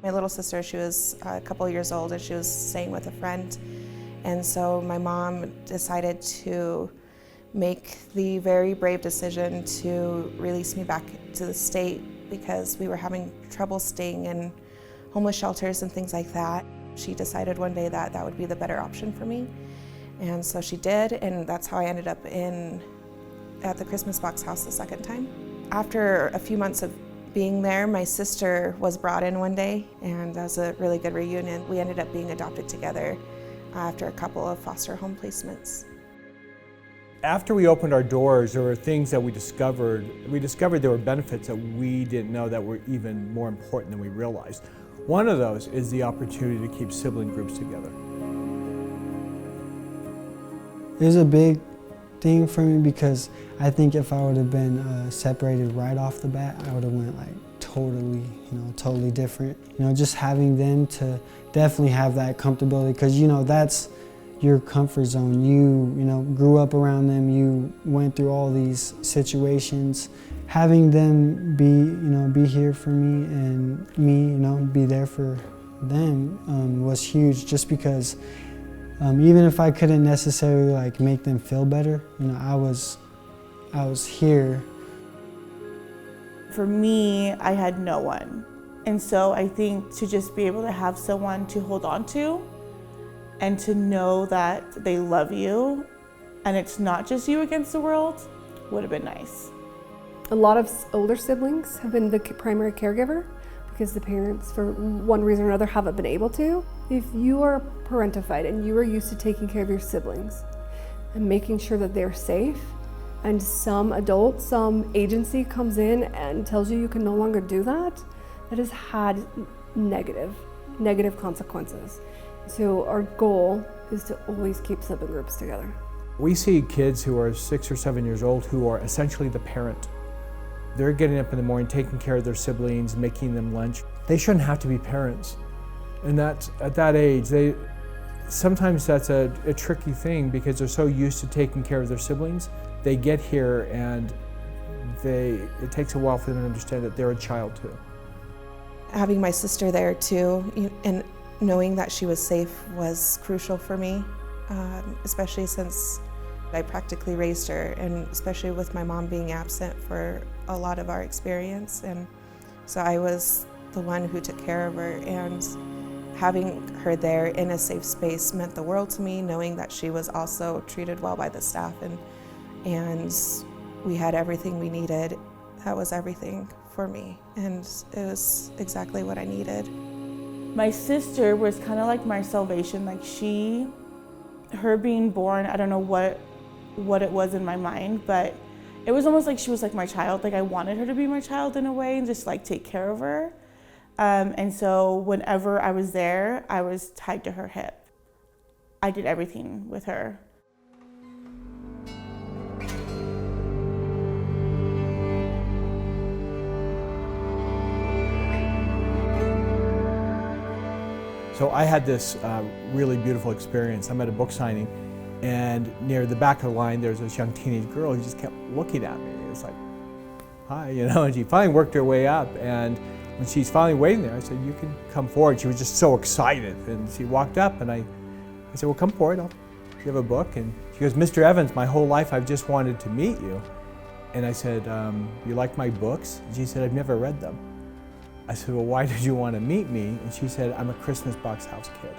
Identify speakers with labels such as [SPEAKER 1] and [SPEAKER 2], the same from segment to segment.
[SPEAKER 1] My little sister, she was a couple years old and she was staying with a friend. And so my mom decided to make the very brave decision to release me back to the state because we were having trouble staying in homeless shelters and things like that. She decided one day that that would be the better option for me. And so she did, and that's how I ended up at the Christmas Box house the second time. After a few months of being there, my sister was brought in one day, and that was a really good reunion. We ended up being adopted together after a couple of foster home placements.
[SPEAKER 2] After we opened our doors, there were things that we discovered. We discovered there were benefits that we didn't know that were even more important than we realized. One of those is the opportunity to keep sibling groups together.
[SPEAKER 3] It was a big thing for me because I think if I would have been separated right off the bat, I would have went like totally different. Just having them to definitely have that comfortability, because that's your comfort zone. You grew up around them, you went through all these situations. Having them be here for me and me, be there for them was huge, just because even if I couldn't necessarily make them feel better, I was here.
[SPEAKER 4] For me, I had no one. And so I think to just be able to have someone to hold on to and to know that they love you and it's not just you against the world would have been nice.
[SPEAKER 5] A lot of older siblings have been the primary caregiver because the parents, for one reason or another, haven't been able to. If you are parentified and you are used to taking care of your siblings and making sure that they're safe, and some adult, some agency comes in and tells you can no longer do that, that has had negative consequences. So our goal is to always keep sibling groups together.
[SPEAKER 2] We see kids who are 6 or 7 years old who are essentially the parent. They're getting up in the morning, taking care of their siblings, making them lunch. They shouldn't have to be parents. And that's, at that age, sometimes that's a tricky thing because they're so used to taking care of their siblings. They get here and it takes a while for them to understand that they're a child too.
[SPEAKER 1] Having my sister there too, and knowing that she was safe was crucial for me, especially since I practically raised her, and especially with my mom being absent for a lot of our experience. And so I was the one who took care of her, and having her there in a safe space meant the world to me, knowing that she was also treated well by the staff and we had everything we needed. That was everything for me, and it was exactly what I needed.
[SPEAKER 4] My sister was kind of like my salvation. Her being born, I don't know what it was in my mind, but it was almost like she was like my child. I wanted her to be my child in a way and just take care of her. And so whenever I was there, I was tied to her hip. I did everything with her.
[SPEAKER 2] So I had this really beautiful experience. I'm at a book signing, and near the back of the line, there's this young teenage girl who just kept looking at me. It was like, hi, and she finally worked her way up. And when she's finally waiting there, I said, you can come forward. She was just so excited. And she walked up, and I said, well, come forward. I'll give a book. And she goes, Mr. Evans, my whole life I've just wanted to meet you. And I said, you like my books? And she said, I've never read them. I said, well, why did you want to meet me? And she said, I'm a Christmas Box House kid.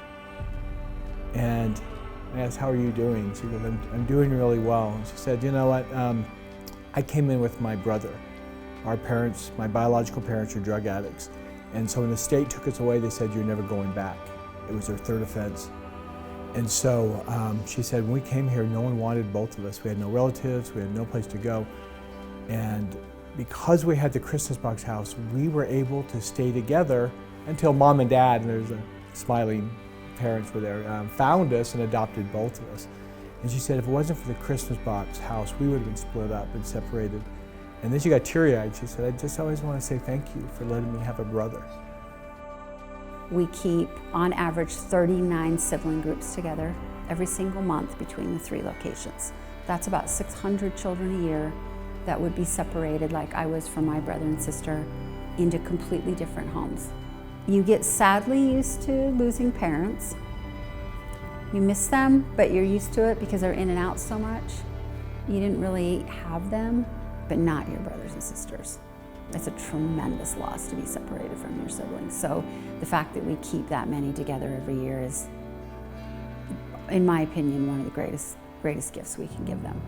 [SPEAKER 2] And I asked, how are you doing? She goes, I'm doing really well. And she said, you know what, I came in with my brother. Our parents, my biological parents, are drug addicts. And so when the state took us away, they said, you're never going back. It was their third offense. And so she said, when we came here, no one wanted both of us. We had no relatives, we had no place to go. And because we had the Christmas Box House, we were able to stay together until Mom and Dad, and there's a smiling parents were there, found us and adopted both of us. And she said, if it wasn't for the Christmas Box House, we would have been split up and separated. And then she got teary-eyed. She said, I just always want to say thank you for letting me have a brother.
[SPEAKER 6] We keep, on average, 39 sibling groups together every single month between the 3 locations. That's about 600 children a year that would be separated, like I was from my brother and sister, into completely different homes. You get sadly used to losing parents. You miss them, but you're used to it because they're in and out so much. You didn't really have them, but not your brothers and sisters. It's a tremendous loss to be separated from your siblings. So the fact that we keep that many together every year is, in my opinion, one of the greatest gifts we can give them.